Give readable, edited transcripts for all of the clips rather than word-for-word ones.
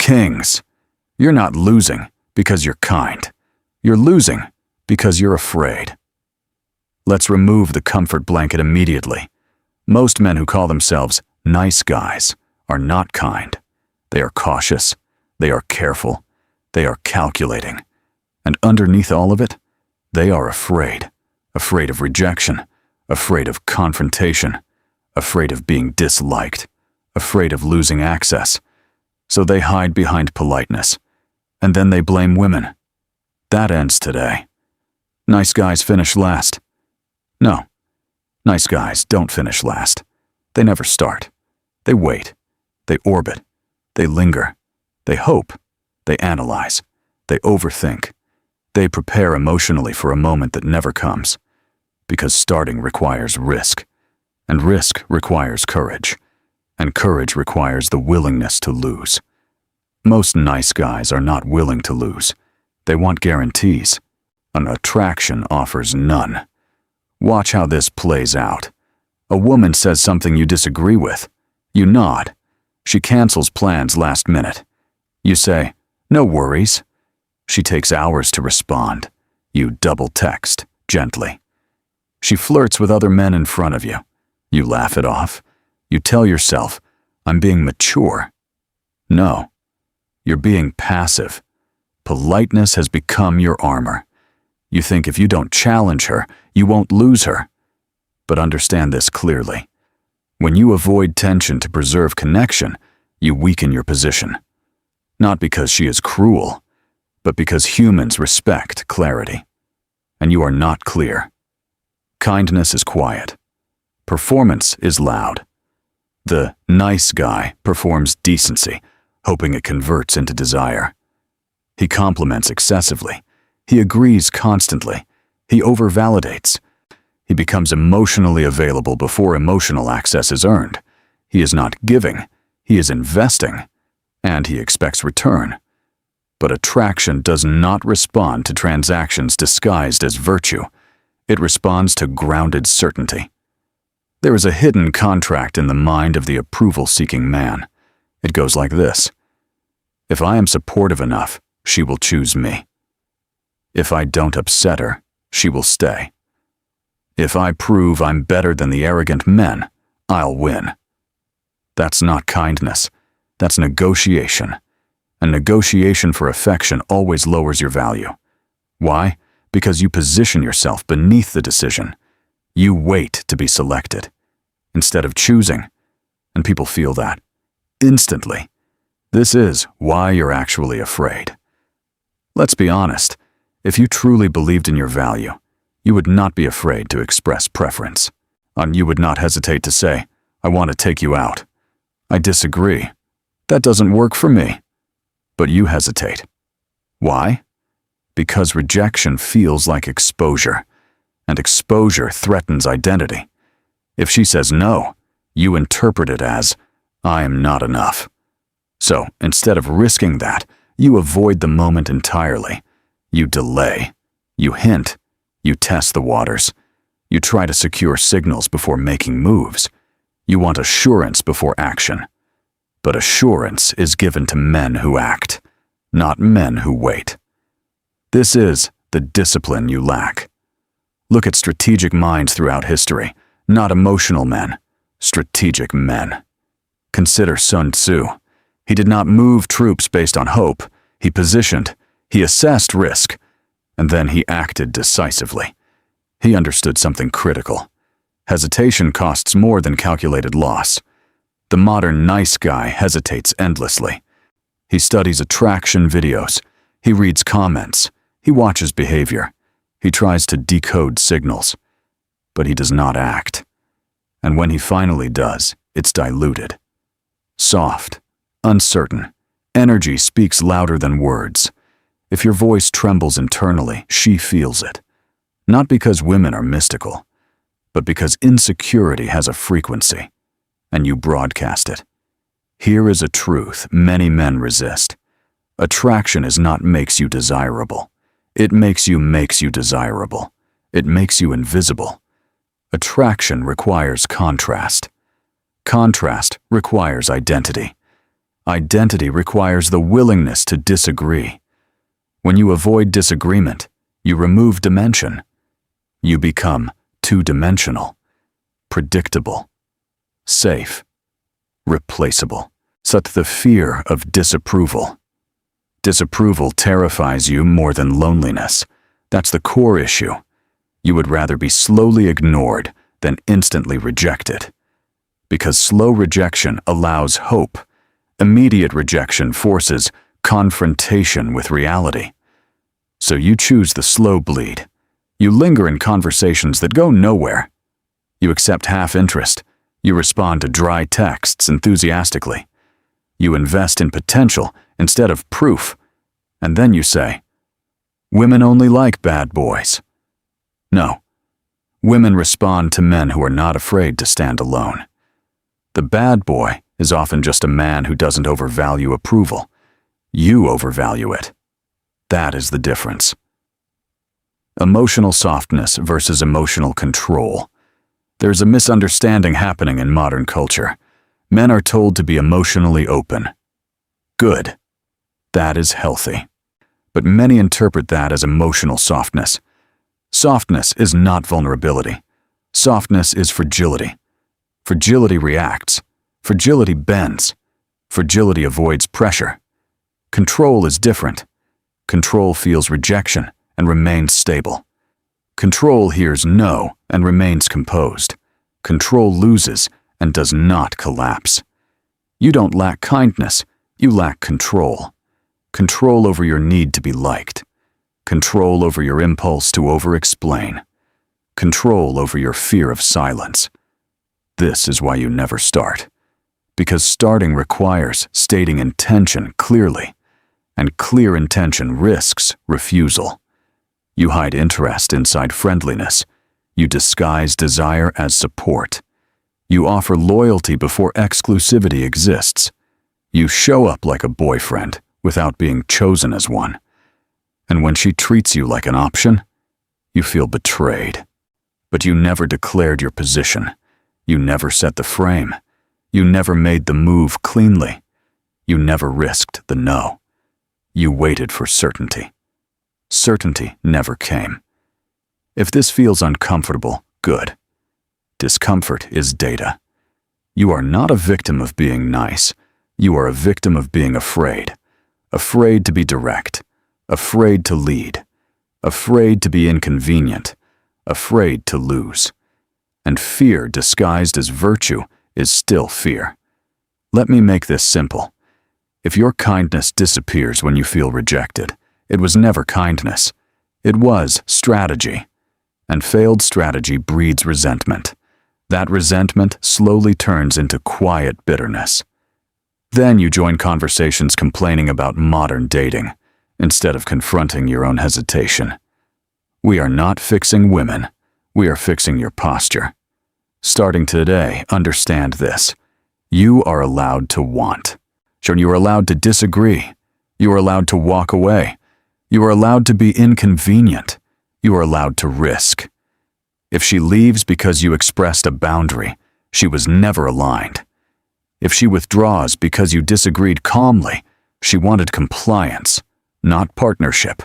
kings. You're not losing because you're kind. You're losing because you're afraid. Let's remove the comfort blanket immediately. Most men who call themselves nice guys are not kind. They are cautious. They are careful. They are calculating. And underneath all of it, they are afraid. Afraid of rejection. Afraid of confrontation. Afraid of being disliked. Afraid of losing access. So they hide behind politeness. And then they blame women. That ends today. Nice guys finish last. No. Nice guys don't finish last. They never start. They wait. They orbit. They linger. They hope. They analyze. They overthink. They prepare emotionally for a moment that never comes. Because starting requires risk. And risk requires courage. And courage requires the willingness to lose. Most nice guys are not willing to lose. They want guarantees. An attraction offers none. Watch how this plays out. A woman says something you disagree with. You nod. She cancels plans last minute. You say, "No worries." She takes hours to respond. You double text, gently. She flirts with other men in front of you. You laugh it off. You tell yourself, "I'm being mature." No, you're being passive. Politeness has become your armor. You think if you don't challenge her, you won't lose her. But understand this clearly. When you avoid tension to preserve connection, you weaken your position. Not because she is cruel, but because humans respect clarity. And you are not clear. Kindness is quiet. Performance is loud. The nice guy performs decency, hoping it converts into desire. He compliments excessively. He agrees constantly. He overvalidates. He becomes emotionally available before emotional access is earned. He is not giving. He is investing. And he expects return. But attraction does not respond to transactions disguised as virtue. It responds to grounded certainty. There is a hidden contract in the mind of the approval-seeking man. It goes like this. If I am supportive enough, she will choose me. If I don't upset her, she will stay. If I prove I'm better than the arrogant men, I'll win. That's not kindness. That's negotiation. And negotiation for affection always lowers your value. Why? Because you position yourself beneath the decision. You wait to be selected, instead of choosing. And people feel that. Instantly. This is why you're actually afraid. Let's be honest. If you truly believed in your value, you would not be afraid to express preference. And you would not hesitate to say, "I want to take you out. I disagree. That doesn't work for me." But you hesitate. Why? Because rejection feels like exposure, and exposure threatens identity. If she says no, you interpret it as, "I am not enough." So, instead of risking that, you avoid the moment entirely. You delay. You hint. You test the waters. You try to secure signals before making moves. You want assurance before action. But assurance is given to men who act, not men who wait. This is the discipline you lack. Look at strategic minds throughout history, not emotional men, strategic men. Consider Sun Tzu. He did not move troops based on hope. He positioned, he assessed risk, and then he acted decisively. He understood something critical. Hesitation costs more than calculated loss. The modern nice guy hesitates endlessly. He studies attraction videos. He reads comments. He watches behavior. He tries to decode signals. But he does not act. And when he finally does, it's diluted. Soft, uncertain. Energy speaks louder than words. If your voice trembles internally, she feels it. Not because women are mystical, but because insecurity has a frequency, and you broadcast it. Here is a truth many men resist. Attraction is not makes you desirable. It makes you desirable. It makes you invisible. Attraction requires contrast. Contrast requires identity. Identity requires the willingness to disagree. When you avoid disagreement, you remove dimension. You become two-dimensional, predictable, safe, replaceable. Such the fear of disapproval. Disapproval terrifies you more than loneliness. That's the core issue. You would rather be slowly ignored than instantly rejected. Because slow rejection allows hope. Immediate rejection forces confrontation with reality. So you choose the slow bleed. You linger in conversations that go nowhere. You accept half interest. You respond to dry texts enthusiastically. You invest in potential instead of proof. And then you say, "Women only like bad boys." No. Women respond to men who are not afraid to stand alone. The bad boy is often just a man who doesn't overvalue approval. You overvalue it. That is the difference. Emotional softness versus emotional control. There's a misunderstanding happening in modern culture. Men are told to be emotionally open. Good. That is healthy. But many interpret that as emotional softness. Softness is not vulnerability. Softness is fragility. Fragility reacts. Fragility bends. Fragility avoids pressure. Control is different. Control feels rejection and remains stable. Control hears no and remains composed. Control loses and does not collapse. You don't lack kindness, you lack control. Control over your need to be liked. Control over your impulse to over-explain. Control over your fear of silence. This is why you never start. Because starting requires stating intention clearly, and clear intention risks refusal. You hide interest inside friendliness. You disguise desire as support. You offer loyalty before exclusivity exists. You show up like a boyfriend without being chosen as one. And when she treats you like an option, you feel betrayed. But you never declared your position. You never set the frame. You never made the move cleanly. You never risked the no. You waited for certainty. Certainty never came. If this feels uncomfortable, good. Discomfort is data. You are not a victim of being nice. You are a victim of being afraid. Afraid to be direct. Afraid to lead. Afraid to be inconvenient. Afraid to lose. And fear disguised as virtue is still fear. Let me make this simple. If your kindness disappears when you feel rejected, it was never kindness. It was strategy. And failed strategy breeds resentment. That resentment slowly turns into quiet bitterness. Then you join conversations complaining about modern dating, instead of confronting your own hesitation. We are not fixing women. We are fixing your posture. Starting today, understand this. You are allowed to want. Sure, you are allowed to disagree. You are allowed to walk away. You are allowed to be inconvenient. You are allowed to risk. If she leaves because you expressed a boundary, she was never aligned. If she withdraws because you disagreed calmly, she wanted compliance, not partnership.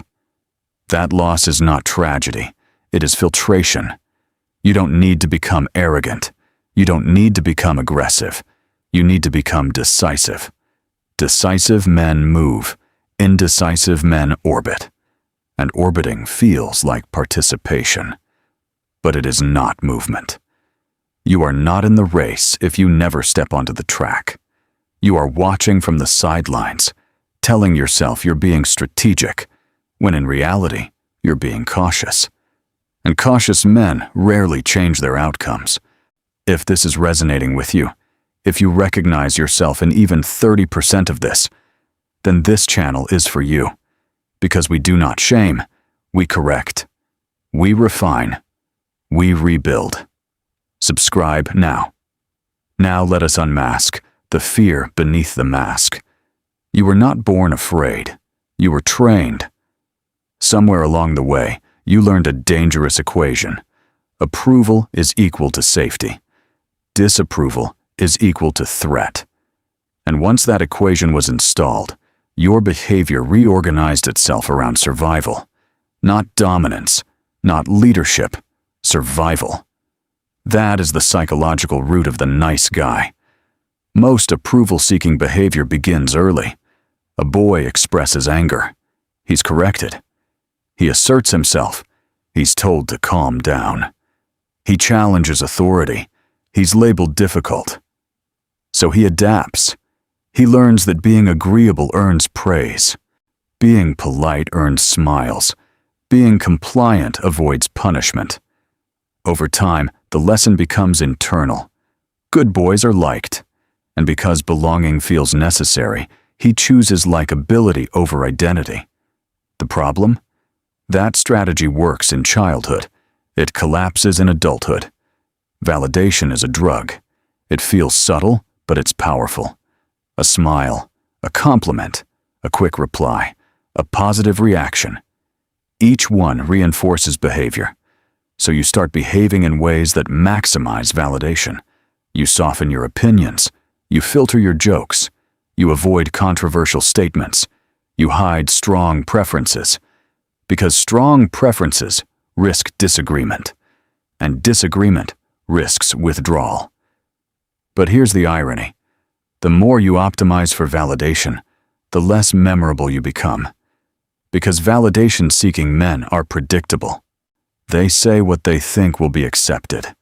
That loss is not tragedy. It is filtration. You don't need to become arrogant. You don't need to become aggressive. You need to become decisive. Decisive men move. Indecisive men orbit. And orbiting feels like participation. But it is not movement. You are not in the race if you never step onto the track. You are watching from the sidelines, telling yourself you're being strategic, when in reality, you're being cautious. And cautious men rarely change their outcomes. If this is resonating with you, if you recognize yourself in even 30% of this, then this channel is for you. Because we do not shame, we correct. We refine. We rebuild. Subscribe now. Now let us unmask the fear beneath the mask. You were not born afraid. You were trained. Somewhere along the way, you learned a dangerous equation. Approval is equal to safety. Disapproval is equal to threat. And once that equation was installed, your behavior reorganized itself around survival. Not dominance, not leadership, survival. That is the psychological root of the nice guy. Most approval-seeking behavior begins early. A boy expresses anger. He's corrected. He asserts himself. He's told to calm down. He challenges authority. He's labeled difficult. So he adapts. He learns that being agreeable earns praise. Being polite earns smiles. Being compliant avoids punishment. Over time, the lesson becomes internal. Good boys are liked. And because belonging feels necessary, he chooses likability over identity. The problem? That strategy works in childhood. It collapses in adulthood. Validation is a drug. It feels subtle, but it's powerful. A smile, a compliment, a quick reply, a positive reaction. Each one reinforces behavior. So you start behaving in ways that maximize validation. You soften your opinions. You filter your jokes. You avoid controversial statements. You hide strong preferences. Because strong preferences risk disagreement, and disagreement risks withdrawal. But here's the irony. The more you optimize for validation, the less memorable you become. Because validation-seeking men are predictable. They say what they think will be accepted.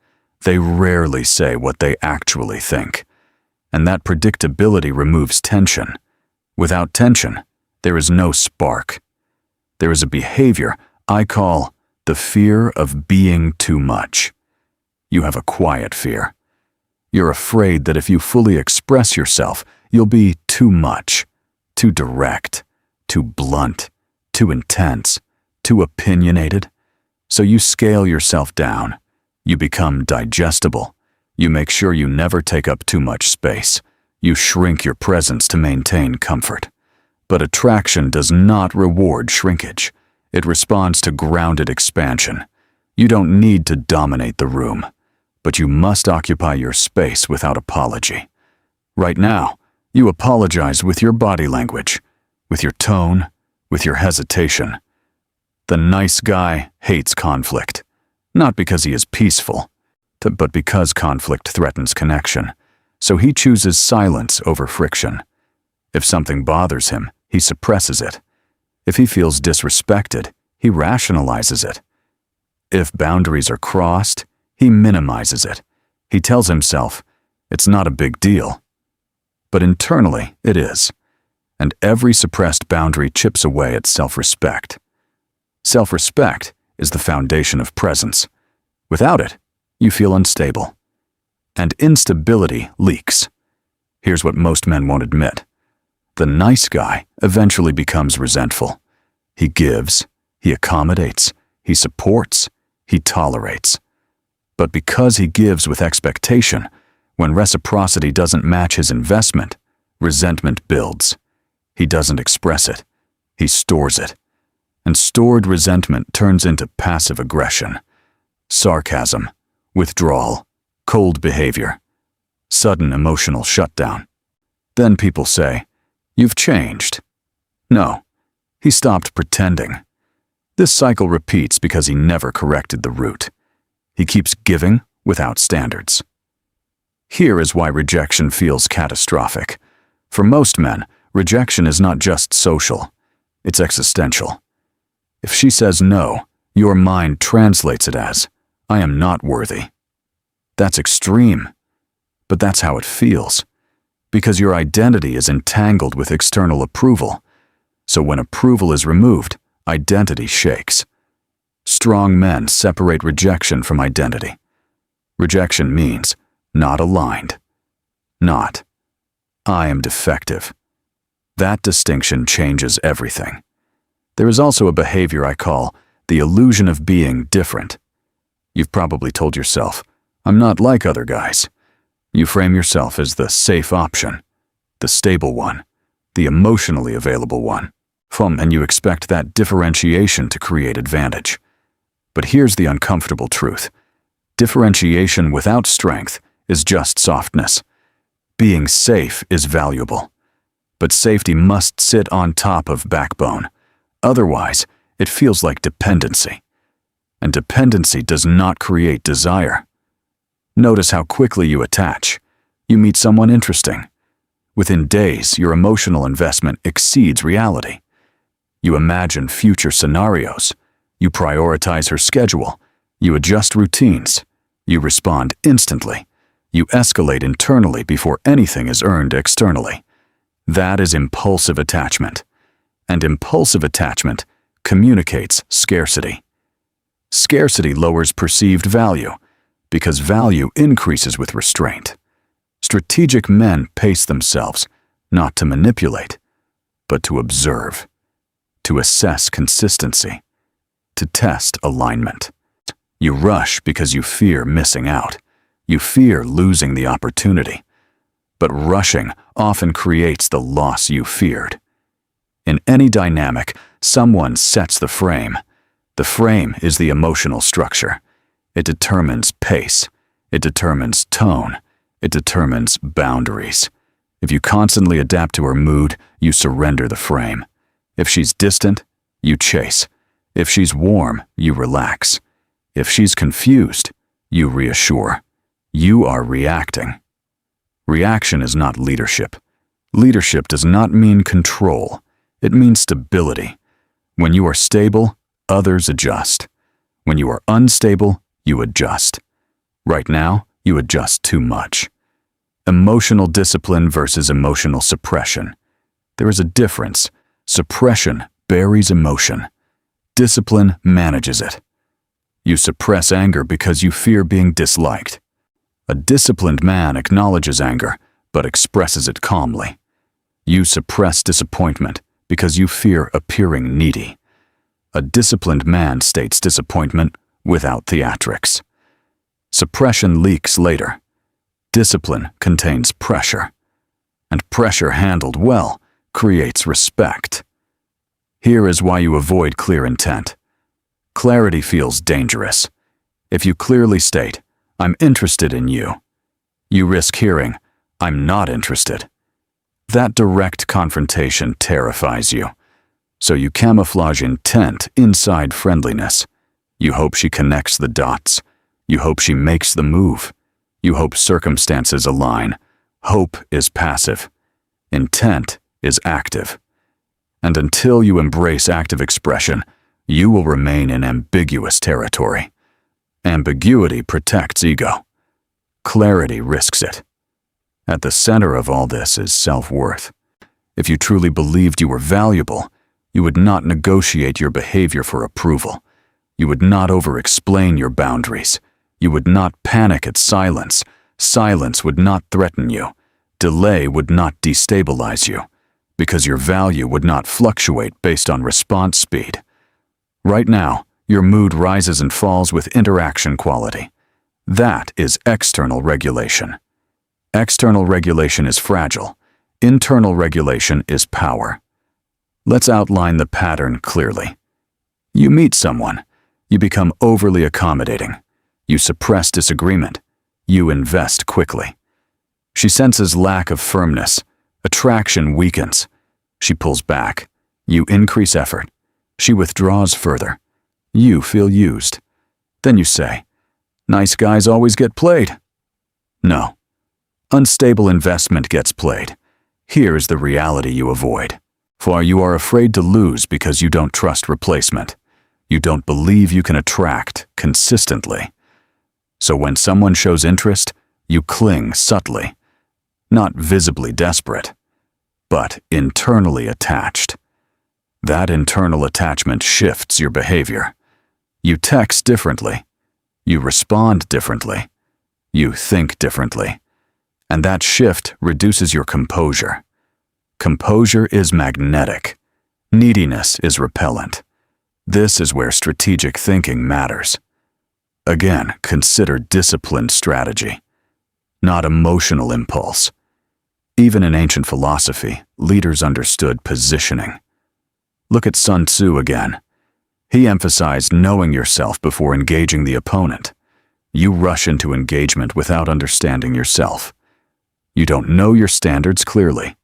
They rarely say what they actually think. And that predictability removes tension. Without tension, there is no spark. There is a behavior I call the fear of being too much. You have a quiet fear. You're afraid that if you fully express yourself, you'll be too much, too direct, too blunt, too intense, too opinionated. So you scale yourself down. You become digestible. You make sure you never take up too much space. You shrink your presence to maintain comfort. But attraction does not reward shrinkage. It responds to grounded expansion. You don't need to dominate the room, but you must occupy your space without apology. Right now, you apologize with your body language, with your tone, with your hesitation. The nice guy hates conflict, not because he is peaceful, but because conflict threatens connection. So he chooses silence over friction. If something bothers him, he suppresses it. If he feels disrespected, he rationalizes it. If boundaries are crossed, he minimizes it. He tells himself, it's not a big deal. But internally, it is. And every suppressed boundary chips away at self-respect. Self-respect is the foundation of presence. Without it, you feel unstable. And instability leaks. Here's what most men won't admit. The nice guy eventually becomes resentful. He gives, he accommodates, he supports, he tolerates. But because he gives with expectation, when reciprocity doesn't match his investment, resentment builds. He doesn't express it. He stores it. And stored resentment turns into passive aggression, sarcasm, withdrawal, cold behavior, sudden emotional shutdown. Then people say, "You've changed." No, he stopped pretending. This cycle repeats because he never corrected the root. He keeps giving without standards. Here is why rejection feels catastrophic. For most men, rejection is not just social, it's existential. If she says no, your mind translates it as, "I am not worthy." That's extreme, but that's how it feels. Because your identity is entangled with external approval. So when approval is removed, identity shakes. Strong men separate rejection from identity. Rejection means not aligned. Not, I am defective. That distinction changes everything. There is also a behavior I call the illusion of being different. You've probably told yourself, "I'm not like other guys." You frame yourself as the safe option, the stable one, the emotionally available one. And you expect that differentiation to create advantage. But here's the uncomfortable truth. Differentiation without strength is just softness. Being safe is valuable, but safety must sit on top of backbone. Otherwise, it feels like dependency. And dependency does not create desire. Notice how quickly you attach. You meet someone interesting. Within days, your emotional investment exceeds reality. You imagine future scenarios. You prioritize her schedule. You adjust routines. You respond instantly. You escalate internally before anything is earned externally. That is impulsive attachment. And impulsive attachment communicates scarcity. Scarcity lowers perceived value, because value increases with restraint. Strategic men pace themselves, not to manipulate, but to observe, to assess consistency, to test alignment. You rush because you fear missing out. You fear losing the opportunity. But rushing often creates the loss you feared. In any dynamic, someone sets the frame. The frame is the emotional structure. It determines pace. It determines tone. It determines boundaries. If you constantly adapt to her mood, you surrender the frame. If she's distant, you chase. If she's warm, you relax. If she's confused, you reassure. You are reacting. Reaction is not leadership. Leadership does not mean control. It means stability. When you are stable, others adjust. When you are unstable, you adjust. Right now, you adjust too much. Emotional discipline versus emotional suppression. There is a difference. Suppression buries emotion. Discipline manages it. You suppress anger because you fear being disliked. A disciplined man acknowledges anger, but expresses it calmly. You suppress disappointment because you fear appearing needy. A disciplined man states disappointment without theatrics. Suppression leaks later. Discipline contains pressure, and pressure handled well creates respect. Here is why you avoid clear intent. Clarity feels dangerous. If you clearly state, "I'm interested in you," you risk hearing, "I'm not interested." That direct confrontation terrifies you. So you camouflage intent inside friendliness. You hope she connects the dots. You hope she makes the move. You hope circumstances align. Hope is passive. Intent is active. And until you embrace active expression, you will remain in ambiguous territory. Ambiguity protects ego. Clarity risks it. At the center of all this is self-worth. If you truly believed you were valuable, you would not negotiate your behavior for approval. You would not over-explain your boundaries. You would not panic at silence. Silence would not threaten you. Delay would not destabilize you, because your value would not fluctuate based on response speed. Right now, your mood rises and falls with interaction quality. That is external regulation. External regulation is fragile. Internal regulation is power. Let's outline the pattern clearly. You meet someone. You become overly accommodating. You suppress disagreement. You invest quickly. She senses lack of firmness. Attraction weakens. She pulls back. You increase effort. She withdraws further. You feel used. Then you say, "Nice guys always get played." No. Unstable investment gets played. Here is the reality you avoid. For you are afraid to lose because you don't trust replacement. You don't believe you can attract consistently. So when someone shows interest, you cling subtly. Not visibly desperate, but internally attached. That internal attachment shifts your behavior. You text differently. You respond differently. You think differently. And that shift reduces your composure. Composure is magnetic. Neediness is repellent. This is where strategic thinking matters. Again, consider disciplined strategy, not emotional impulse. Even in ancient philosophy, leaders understood positioning. Look at Sun Tzu again. He emphasized knowing yourself before engaging the opponent. You rush into engagement without understanding yourself. You don't know your standards clearly.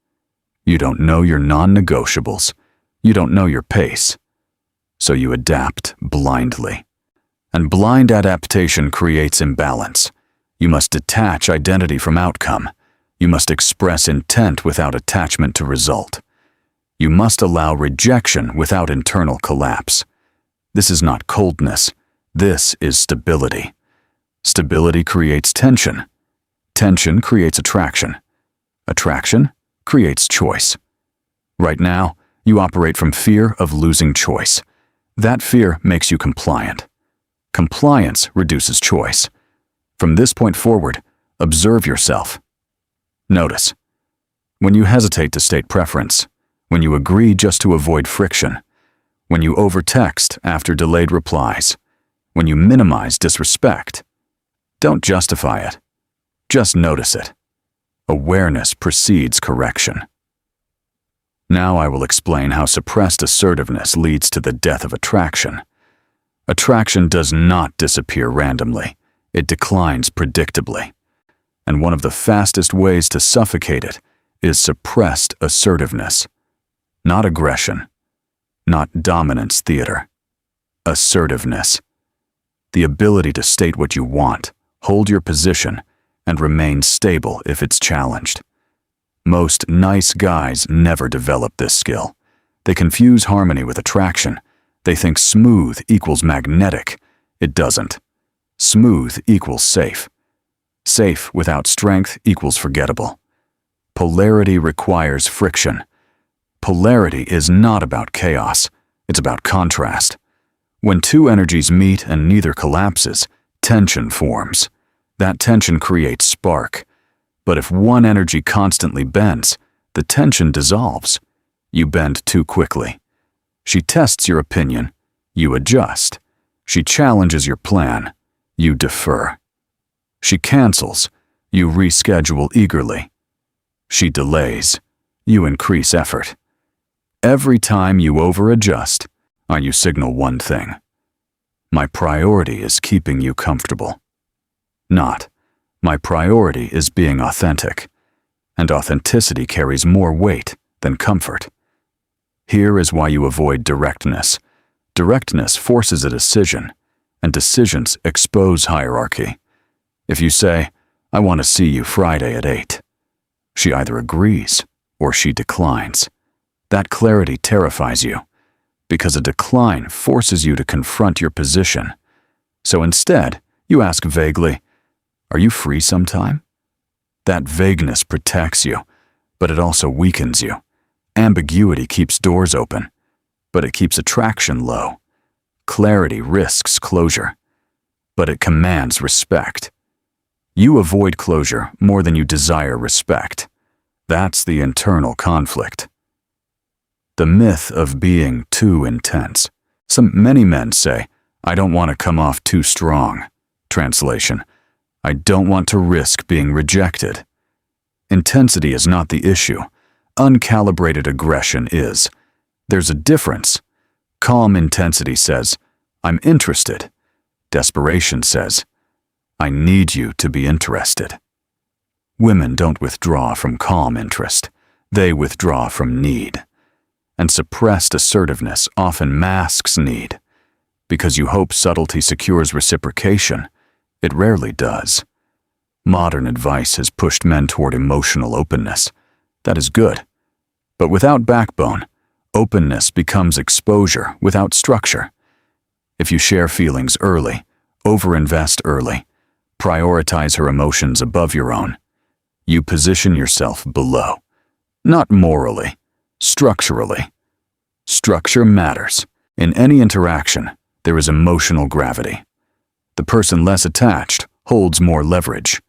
You don't know your non-negotiables. You don't know your pace. So you adapt blindly. And blind adaptation creates imbalance. You must detach identity from outcome. You must express intent without attachment to result. You must allow rejection without internal collapse. This is not coldness. This is stability. Stability creates tension. Tension creates attraction. Attraction creates choice. Right now, you operate from fear of losing choice. That fear makes you compliant. Compliance reduces choice. From this point forward, observe yourself. Notice. When you hesitate to state preference, when you agree just to avoid friction, when you overtext after delayed replies, when you minimize disrespect, don't justify it. Just notice it. Awareness precedes correction. Now I will explain how suppressed assertiveness leads to the death of attraction. Attraction does not disappear randomly. It declines predictably. And one of the fastest ways to suffocate it is suppressed assertiveness. Not aggression. Not dominance theater. Assertiveness. The ability to state what you want, hold your position, and remain stable if it's challenged. Most nice guys never develop this skill. They confuse harmony with attraction. They think smooth equals magnetic. It doesn't. Smooth equals safe. Safe without strength equals forgettable. Polarity requires friction. Polarity is not about chaos. It's about contrast. When two energies meet and neither collapses, tension forms. That tension creates spark. But if one energy constantly bends, the tension dissolves. You bend too quickly. She tests your opinion. You adjust. She challenges your plan. You defer. She cancels. You reschedule eagerly. She delays. You increase effort. Every time you over-adjust, you signal one thing. My priority is keeping you comfortable. Not, my priority is being authentic. And authenticity carries more weight than comfort. Here is why you avoid directness. Directness forces a decision, and decisions expose hierarchy. If you say, I want to see you Friday at 8, she either agrees or she declines. That clarity terrifies you, because a decline forces you to confront your position. So instead, you ask vaguely, are you free sometime? That vagueness protects you, but it also weakens you. Ambiguity keeps doors open, but it keeps attraction low. Clarity risks closure, but it commands respect. You avoid closure more than you desire respect. That's the internal conflict. The myth of being too intense. Many men say, I don't want to come off too strong. Translation, I don't want to risk being rejected. Intensity is not the issue. Uncalibrated aggression is. There's a difference. Calm intensity says, I'm interested. Desperation says, I need you to be interested. Women don't withdraw from calm interest. They withdraw from need. And suppressed assertiveness often masks need. Because you hope subtlety secures reciprocation, it rarely does. Modern advice has pushed men toward emotional openness. That is good. But without backbone, openness becomes exposure without structure. If you share feelings early, overinvest early, prioritize her emotions above your own, you position yourself below. Not morally, structurally. Structure matters. In any interaction, there is emotional gravity. The person less attached holds more leverage.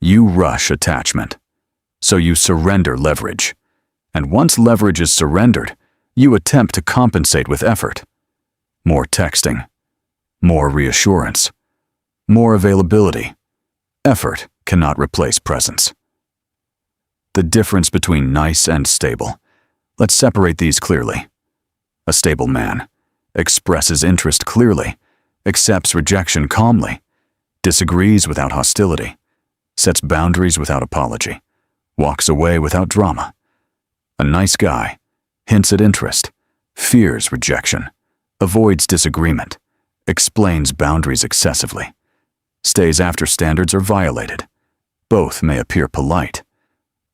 You rush attachment, so you surrender leverage. And once leverage is surrendered, you attempt to compensate with effort. More texting, more reassurance, more availability. Effort cannot replace presence. The difference between nice and stable. Let's separate these clearly. A stable man expresses interest clearly, accepts rejection calmly, disagrees without hostility, sets boundaries without apology, walks away without drama. A nice guy hints at interest, fears rejection, avoids disagreement, explains boundaries excessively, stays after standards are violated. Both may appear polite,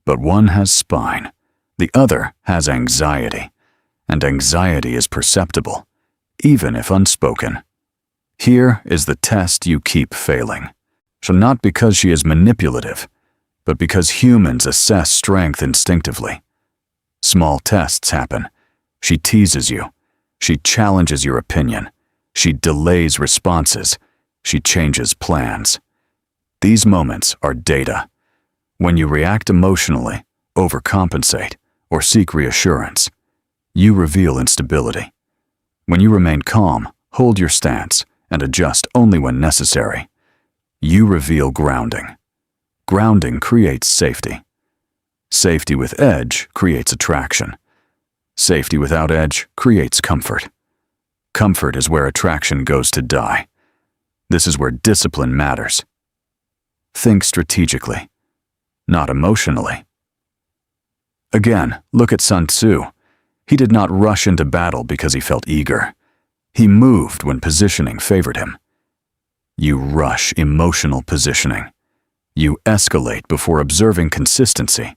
but one has spine, the other has anxiety, and anxiety is perceptible, even if unspoken. Here is the test you keep failing. So not because she is manipulative, but because humans assess strength instinctively. Small tests happen. She teases you. She challenges your opinion. She delays responses. She changes plans. These moments are data. When you react emotionally, overcompensate, or seek reassurance, you reveal instability. When you remain calm, hold your stance, and adjust only when necessary, you reveal grounding. Grounding creates safety. Safety with edge creates attraction. Safety without edge creates comfort. Comfort is where attraction goes to die. This is where discipline matters. Think strategically, not emotionally. Again, look at Sun Tzu. He did not rush into battle because he felt eager. He moved when positioning favored him. You rush emotional positioning. You escalate before observing consistency.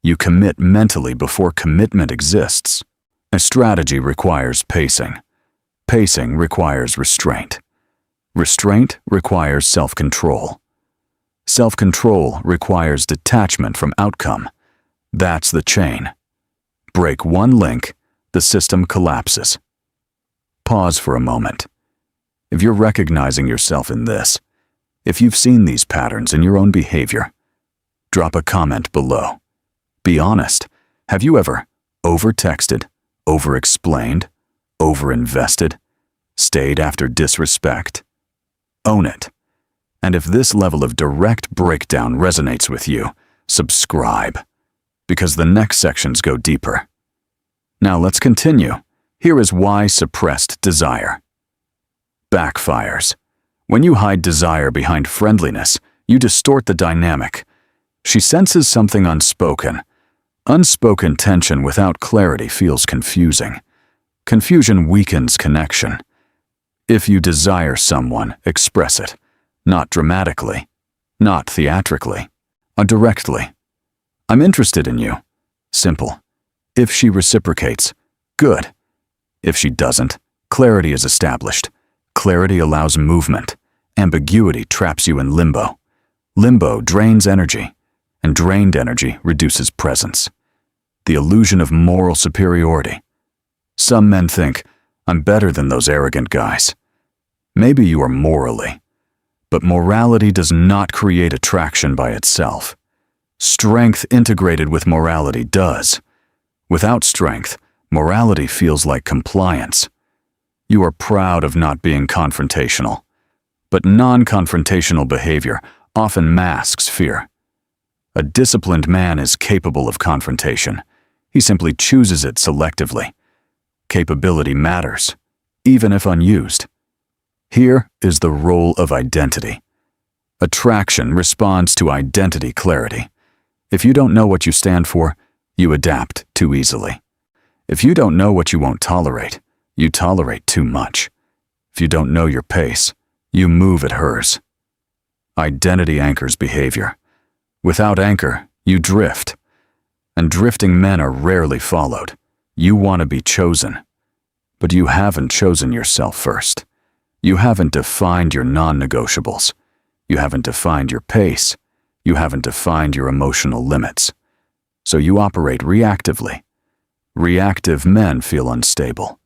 You commit mentally before commitment exists. A strategy requires pacing. Pacing requires restraint. Restraint requires self-control. Self-control requires detachment from outcome. That's the chain. Break one link, the system collapses. Pause for a moment. If you're recognizing yourself in this, if you've seen these patterns in your own behavior, drop a comment below. Be honest. Have you ever over-texted, over-explained, over-invested, stayed after disrespect? Own it. And if this level of direct breakdown resonates with you, subscribe, because the next sections go deeper. Now let's continue. Here is why suppressed desire backfires. When you hide desire behind friendliness, you distort the dynamic. She senses something unspoken. Unspoken tension without clarity feels confusing. Confusion weakens connection. If you desire someone, express it. Not dramatically, not theatrically, directly. I'm interested in you. Simple. If she reciprocates, good. If she doesn't, clarity is established. Clarity allows movement. Ambiguity traps you in limbo. Limbo drains energy, and drained energy reduces presence. The illusion of moral superiority. Some men think, I'm better than those arrogant guys. Maybe you are morally, but morality does not create attraction by itself. Strength integrated with morality does. Without strength, morality feels like compliance. You are proud of not being confrontational, but non-confrontational behavior often masks fear. A disciplined man is capable of confrontation. He simply chooses it selectively. Capability matters, even if unused. Here is the role of identity. Attraction responds to identity clarity. If you don't know what you stand for, you adapt too easily. If you don't know what you won't tolerate, you tolerate too much. If you don't know your pace, you move at hers. Identity anchors behavior. Without anchor, you drift. And drifting men are rarely followed. You want to be chosen. But you haven't chosen yourself first. You haven't defined your non-negotiables. You haven't defined your pace. You haven't defined your emotional limits. So you operate reactively. Reactive men feel unstable.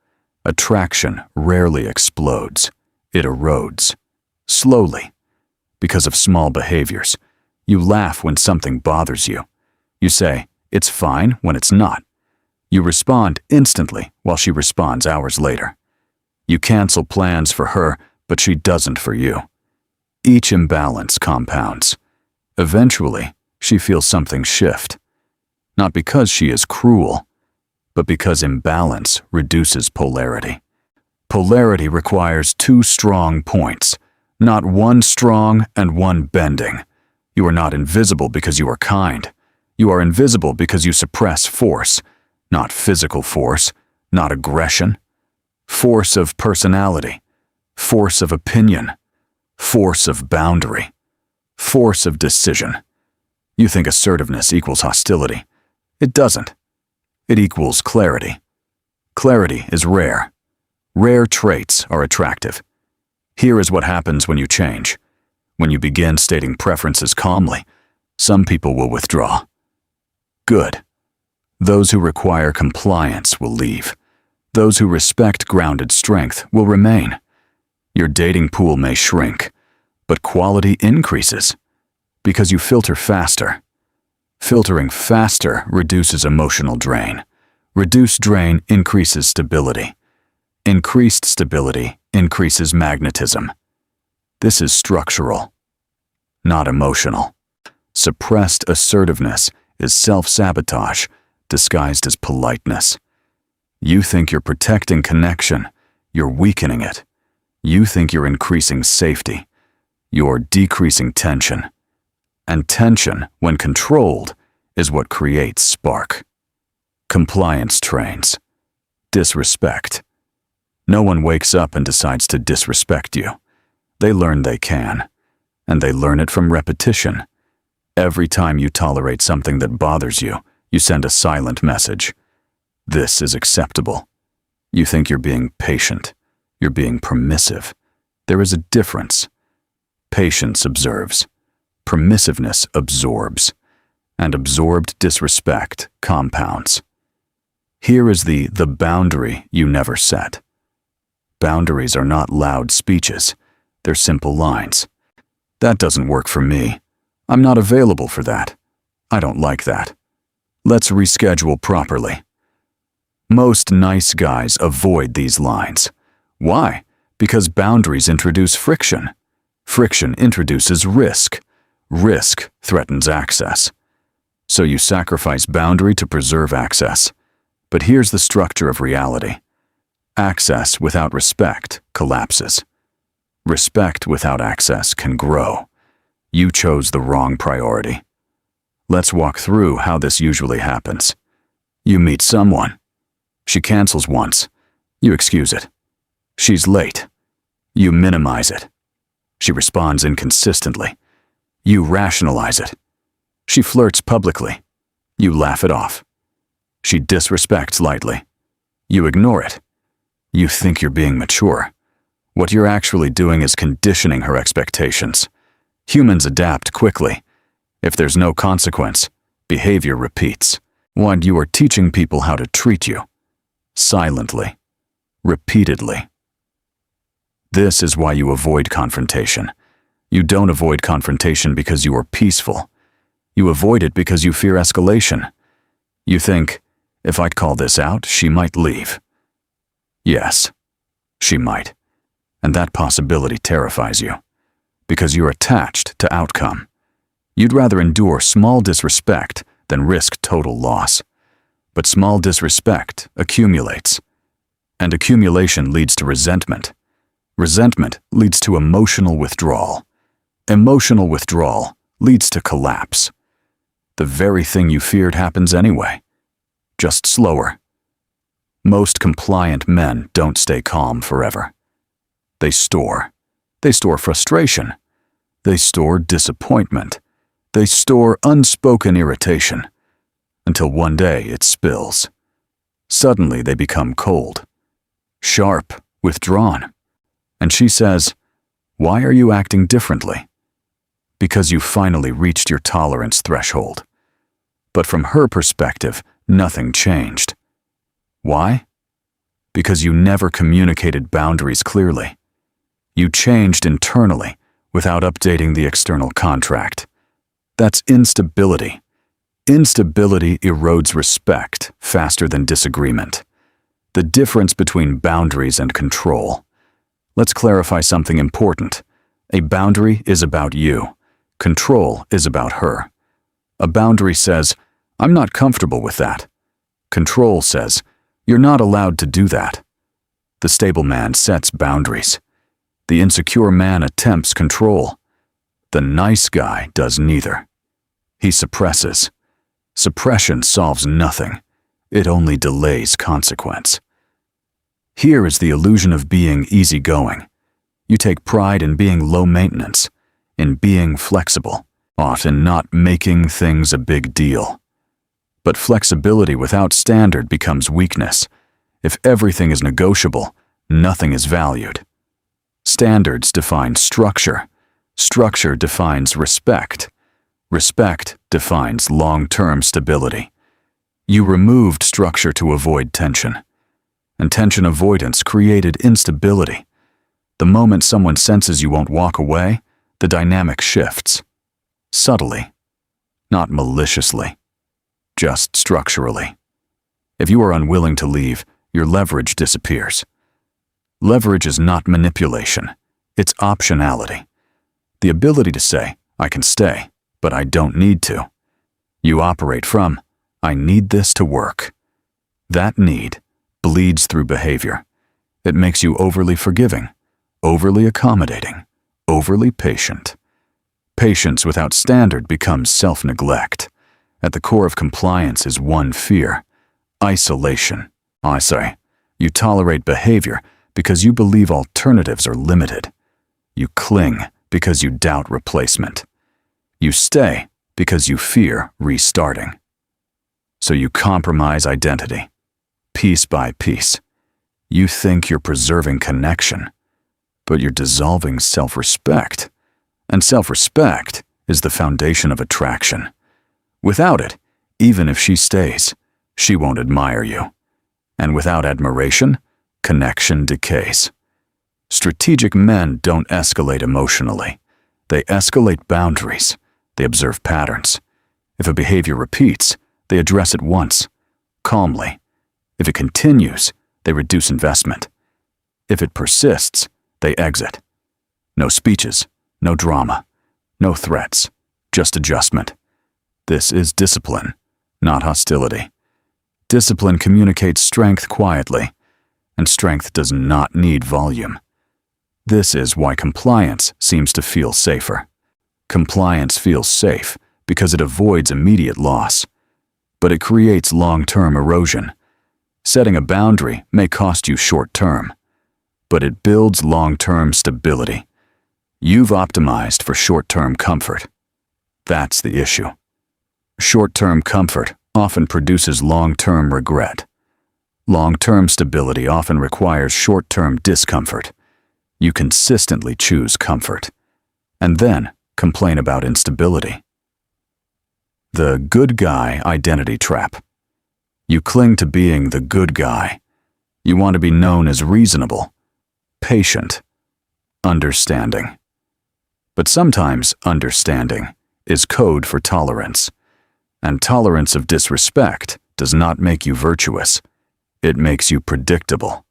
Attraction rarely explodes. It erodes. Slowly. Because of small behaviors. You laugh when something bothers you. You say, it's fine when it's not. You respond instantly while she responds hours later. You cancel plans for her, but she doesn't for you. Each imbalance compounds. Eventually, she feels something shift. Not because she is cruel, but because imbalance reduces polarity. Polarity requires two strong points, not one strong and one bending. You are not invisible because you are kind. You are invisible because you suppress force, not physical force, not aggression. Force of personality, force of opinion, force of boundary, force of decision. You think assertiveness equals hostility. It doesn't. It equals clarity. Clarity is rare. Rare traits are attractive. Here is what happens when you change. When you begin stating preferences calmly, some people will withdraw. Good. Those who require compliance will leave. Those who respect grounded strength will remain. Your dating pool may shrink, but quality increases because you filter faster. Filtering faster reduces emotional drain. Reduced drain increases stability. Increased stability increases magnetism. This is structural, not emotional. Suppressed assertiveness is self-sabotage disguised as politeness. You think you're protecting connection, you're weakening it. You think you're increasing safety, you're decreasing tension. And tension, when controlled, is what creates spark. Compliance trains. Disrespect. No one wakes up and decides to disrespect you. They learn they can, and they learn it from repetition. Every time you tolerate something that bothers you, you send a silent message. This is acceptable. You think you're being patient. You're being permissive. There is a difference. Patience observes. Permissiveness absorbs. And absorbed disrespect compounds. Here is the boundary you never set. Boundaries are not loud speeches. They're simple lines. That doesn't work for me. I'm not available for that. I don't like that. Let's reschedule properly. Most nice guys avoid these lines. Why? Because boundaries introduce friction. Friction introduces risk. Risk threatens access. So you sacrifice boundary to preserve access. But here's the structure of reality. Access without respect collapses. Respect without access can grow. You chose the wrong priority. Let's walk through how this usually happens. You meet someone. She cancels once. You excuse it. She's late. You minimize it. She responds inconsistently. You rationalize it. She flirts publicly. You laugh it off. She disrespects lightly. You ignore it. You think you're being mature. What you're actually doing is conditioning her expectations. Humans adapt quickly. If there's no consequence, behavior repeats. One, you are teaching people how to treat you. Silently. Repeatedly. This is why you avoid confrontation. You don't avoid confrontation because you are peaceful. You avoid it because you fear escalation. You think, if I call this out, she might leave. Yes, she might. And that possibility terrifies you, because you're attached to outcome. You'd rather endure small disrespect than risk total loss. But small disrespect accumulates, and accumulation leads to resentment. Resentment leads to emotional withdrawal. Emotional withdrawal leads to collapse. The very thing you feared happens anyway, just slower. Most compliant men don't stay calm forever. They store. They store frustration. They store disappointment. They store unspoken irritation. Until one day it spills. Suddenly they become cold, sharp, withdrawn. And she says, "Why are you acting differently?" Because you finally reached your tolerance threshold. But from her perspective, nothing changed. Why? Because you never communicated boundaries clearly. You changed internally without updating the external contract. That's instability. Instability erodes respect faster than disagreement. The difference between boundaries and control. Let's clarify something important. A boundary is about you. Control is about her. A boundary says, "I'm not comfortable with that." Control says, "You're not allowed to do that." The stable man sets boundaries. The insecure man attempts control. The nice guy does neither. He suppresses. Suppression solves nothing. It only delays consequence. Here is the illusion of being easygoing. You take pride in being low maintenance, in being flexible, often not making things a big deal. But flexibility without standard becomes weakness. If everything is negotiable, nothing is valued. Standards define structure. Structure defines respect. Respect defines long-term stability. You removed structure to avoid tension. And tension avoidance created instability. The moment someone senses you won't walk away, the dynamic shifts. Subtly, not maliciously, just structurally. If you are unwilling to leave, your leverage disappears. Leverage is not manipulation, it's optionality. The ability to say, I can stay, but I don't need to. You operate from, I need this to work. That need bleeds through behavior. It makes you overly forgiving, overly accommodating, overly patient. Patience without standard becomes self-neglect. At the core of compliance is one fear: isolation. You tolerate behavior because you believe alternatives are limited. You cling because you doubt replacement. You stay because you fear restarting. So you compromise identity, piece by piece. You think you're preserving connection, but you're dissolving self-respect. And self-respect is the foundation of attraction. Without it, even if she stays, she won't admire you. And without admiration, connection decays. Strategic men don't escalate emotionally. They escalate boundaries. They observe patterns. If a behavior repeats, they address it once, calmly. If it continues, they reduce investment. If it persists, they exit. No speeches, no drama, no threats, just adjustment. This is discipline, not hostility. Discipline communicates strength quietly, and strength does not need volume. This is why compliance seems to feel safer. Compliance feels safe because it avoids immediate loss, but it creates long-term erosion. Setting a boundary may cost you short-term, but it builds long-term stability. You've optimized for short-term comfort. That's the issue. Short-term comfort often produces long-term regret. Long-term stability often requires short-term discomfort. You consistently choose comfort, and then complain about instability. The good guy identity trap. You cling to being the good guy. You want to be known as reasonable, patient, understanding. But sometimes understanding is code for tolerance. And tolerance of disrespect does not make you virtuous. It makes you predictable.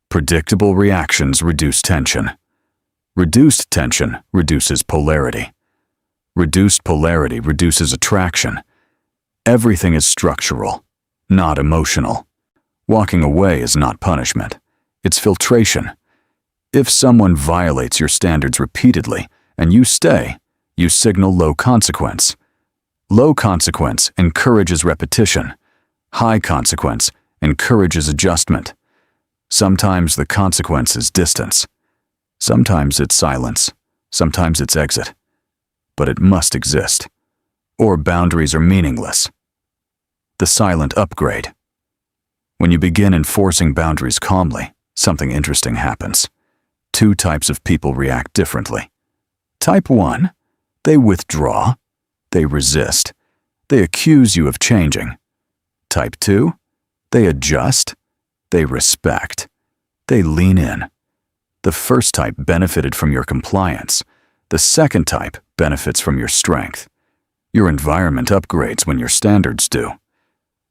Predictable reactions reduce tension. Reduced tension reduces polarity. Reduced polarity reduces attraction. Everything is structural, not emotional. Walking away is not punishment. It's filtration. If someone violates your standards repeatedly and you stay, you signal low consequence. Low consequence encourages repetition. High consequence encourages adjustment. Sometimes the consequence is distance. Sometimes it's silence. Sometimes it's exit. But it must exist, or boundaries are meaningless. The silent upgrade. When you begin enforcing boundaries calmly, something interesting happens. Two types of people react differently. Type 1, they withdraw. They resist. They accuse you of changing. Type 2, they adjust. They respect. They lean in. The first type benefited from your compliance. The second type benefits from your strength. Your environment upgrades when your standards do.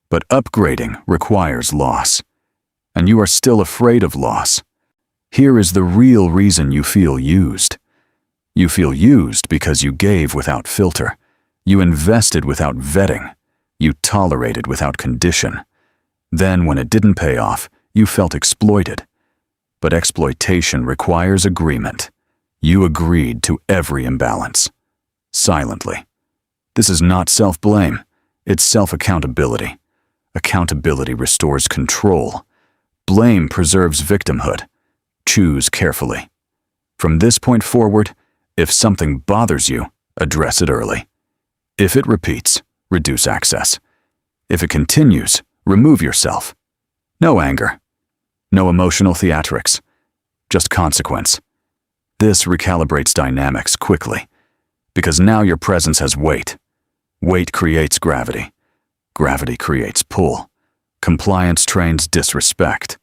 But upgrading requires loss. And you are still afraid of loss. Here is the real reason you feel used. You feel used because you gave without filter. You invested without vetting. You tolerated without condition. Then, when it didn't pay off, you felt exploited. But exploitation requires agreement. You agreed to every imbalance. Silently. This is not self-blame. It's self-accountability. Accountability restores control. Blame preserves victimhood. Choose carefully. From this point forward, if something bothers you, address it early. If it repeats, reduce access. If it continues, remove yourself. No anger. No emotional theatrics. Just consequence. This recalibrates dynamics quickly, because now your presence has weight. Weight creates gravity. Gravity creates pull. Compliance trains disrespect.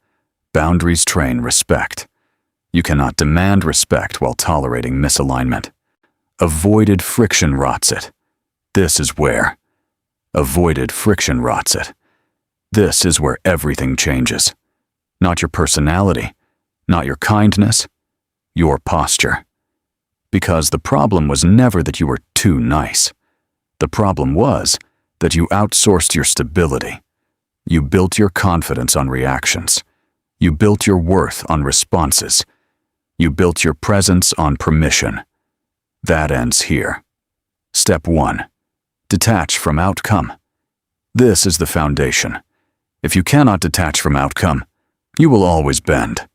Boundaries train respect. You cannot demand respect while tolerating misalignment. Avoided friction rots it. This is where. Avoided friction rots it. This is where everything changes. Not your personality, not your kindness, your posture. Because the problem was never that you were too nice. The problem was that you outsourced your stability. You built your confidence on reactions. You built your worth on responses. You built your presence on permission. That ends here. Step 1. Detach from outcome. This is the foundation. If you cannot detach from outcome, you will always bend.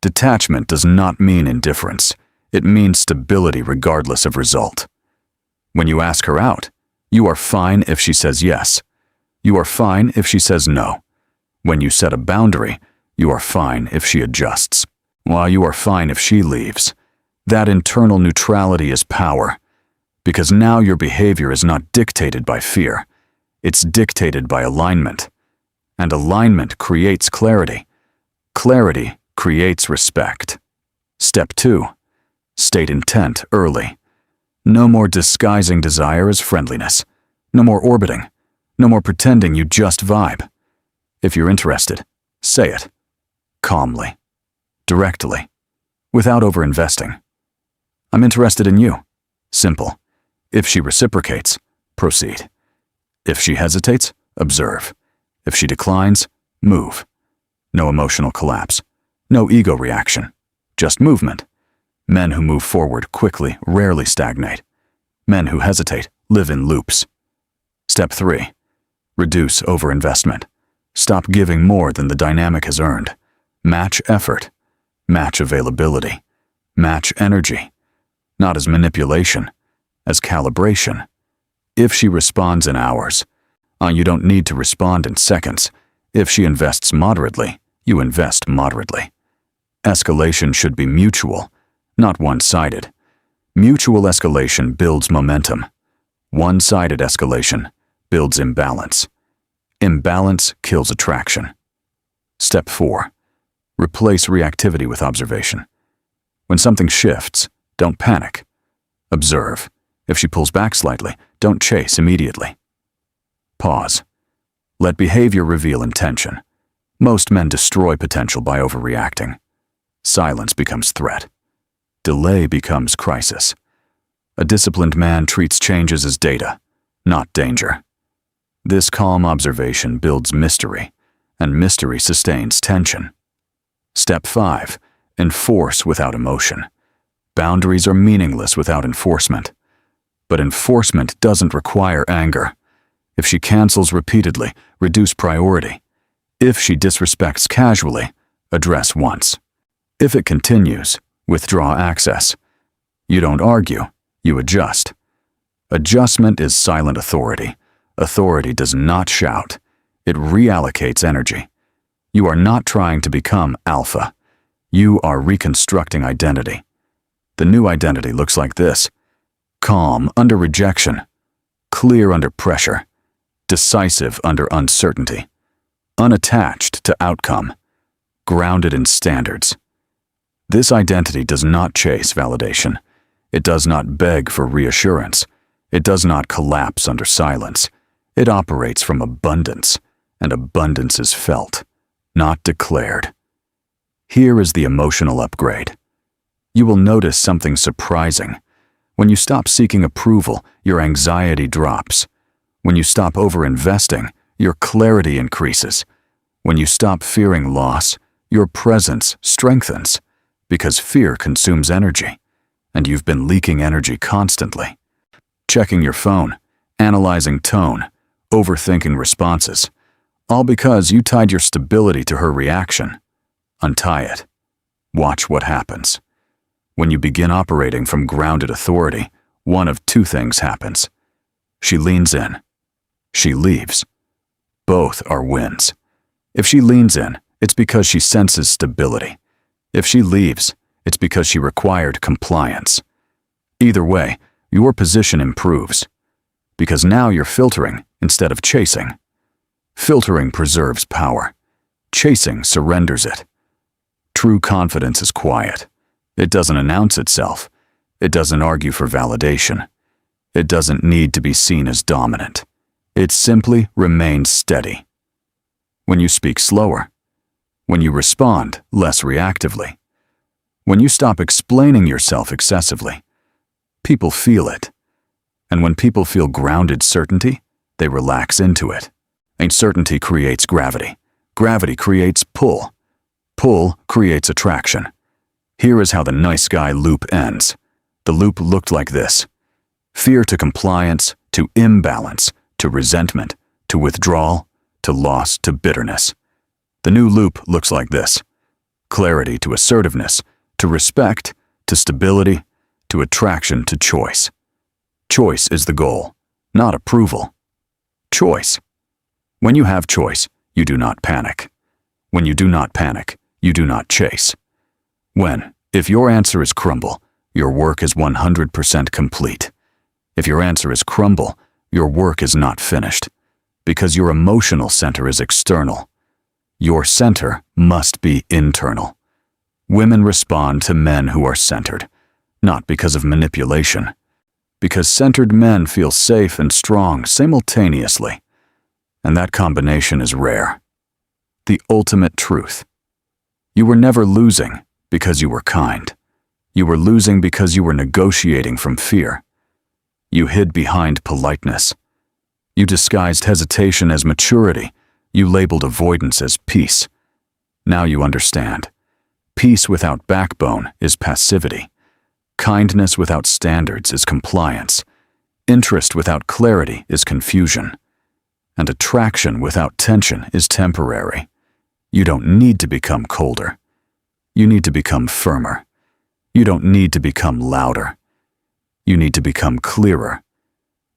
Detachment does not mean indifference. It means stability regardless of result. When you ask her out, you are fine if she says yes. You are fine if she says no. When you set a boundary, you are fine if she adjusts. While you are fine if she leaves. That internal neutrality is power, because now your behavior is not dictated by fear. It's dictated by alignment. And alignment creates clarity. Clarity creates respect. Step 2. State intent early. No more disguising desire as friendliness. No more orbiting. No more pretending you just vibe. If you're interested, say it. Calmly. Directly. Without over-investing. I'm interested in you. Simple. If she reciprocates, proceed. If she hesitates, observe. If she declines, move. No emotional collapse. No ego reaction. Just movement. Men who move forward quickly rarely stagnate. Men who hesitate live in loops. Step 3. Reduce overinvestment. Stop giving more than the dynamic has earned. Match effort. Match availability. Match energy. Not as manipulation, as calibration. If she responds in hours, you don't need to respond in seconds. If she invests moderately, you invest moderately. Escalation should be mutual, not one-sided. Mutual escalation builds momentum. One-sided escalation builds imbalance. Imbalance kills attraction. Step 4. Replace reactivity with observation. When something shifts, don't panic. Observe. If she pulls back slightly, don't chase immediately. Pause. Let behavior reveal intention. Most men destroy potential by overreacting. Silence becomes threat. Delay becomes crisis. A disciplined man treats changes as data, not danger. This calm observation builds mystery, and mystery sustains tension. Step 5. Enforce without emotion. Boundaries are meaningless without enforcement. But enforcement doesn't require anger. If she cancels repeatedly, reduce priority. If she disrespects casually, address once. If it continues, withdraw access. You don't argue, you adjust. Adjustment is silent authority. Authority does not shout. It reallocates energy. You are not trying to become alpha. You are reconstructing identity. The new identity looks like this. Calm under rejection. Clear under pressure. Decisive under uncertainty. Unattached to outcome. Grounded in standards. This identity does not chase validation. It does not beg for reassurance. It does not collapse under silence. It operates from abundance, and abundance is felt, not declared. Here is the emotional upgrade. You will notice something surprising. When you stop seeking approval, your anxiety drops. When you stop over-investing, your clarity increases. When you stop fearing loss, your presence strengthens, because fear consumes energy, and you've been leaking energy constantly. Checking your phone, analyzing tone, overthinking responses, all because you tied your stability to her reaction. Untie it. Watch what happens. When you begin operating from grounded authority, one of two things happens. She leans in. She leaves. Both are wins. If she leans in, it's because she senses stability. If she leaves, it's because she required compliance. Either way, your position improves. Because now you're filtering instead of chasing. Filtering preserves power. Chasing surrenders it. True confidence is quiet. It doesn't announce itself. It doesn't argue for validation. It doesn't need to be seen as dominant. It simply remains steady. When you speak slower, when you respond less reactively, when you stop explaining yourself excessively, people feel it. And when people feel grounded certainty, they relax into it. And certainty creates gravity. Gravity creates pull. Pull creates attraction. Here is how the nice guy loop ends. The loop looked like this. Fear to compliance, to imbalance, to resentment, to withdrawal, to loss, to bitterness. The new loop looks like this. Clarity to assertiveness, to respect, to stability, to attraction, to choice. Choice is the goal, not approval. Choice. When you have choice, you do not panic. When you do not panic, you do not chase. If your answer is crumble, your work is 100% complete. If your answer is crumble, your work is not finished. Because your emotional center is external. Your center must be internal. Women respond to men who are centered, not because of manipulation. Because centered men feel safe and strong simultaneously. And that combination is rare. The ultimate truth. You were never losing because you were kind. You were losing because you were negotiating from fear. You hid behind politeness. You disguised hesitation as maturity. You labeled avoidance as peace. Now you understand. Peace without backbone is passivity. Kindness without standards is compliance. Interest without clarity is confusion. And attraction without tension is temporary. You don't need to become colder. You need to become firmer. You don't need to become louder. You need to become clearer.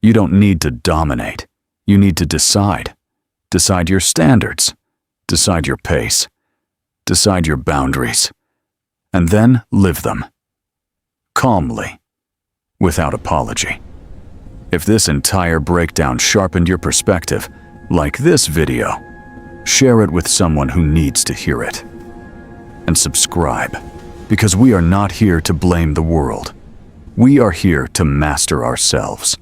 You don't need to dominate. You need to decide. Decide your standards. Decide your pace. Decide your boundaries. And then live them. Calmly. Without apology. If this entire breakdown sharpened your perspective, like this video, share it with someone who needs to hear it. And subscribe, because we are not here to blame the world. We are here to master ourselves.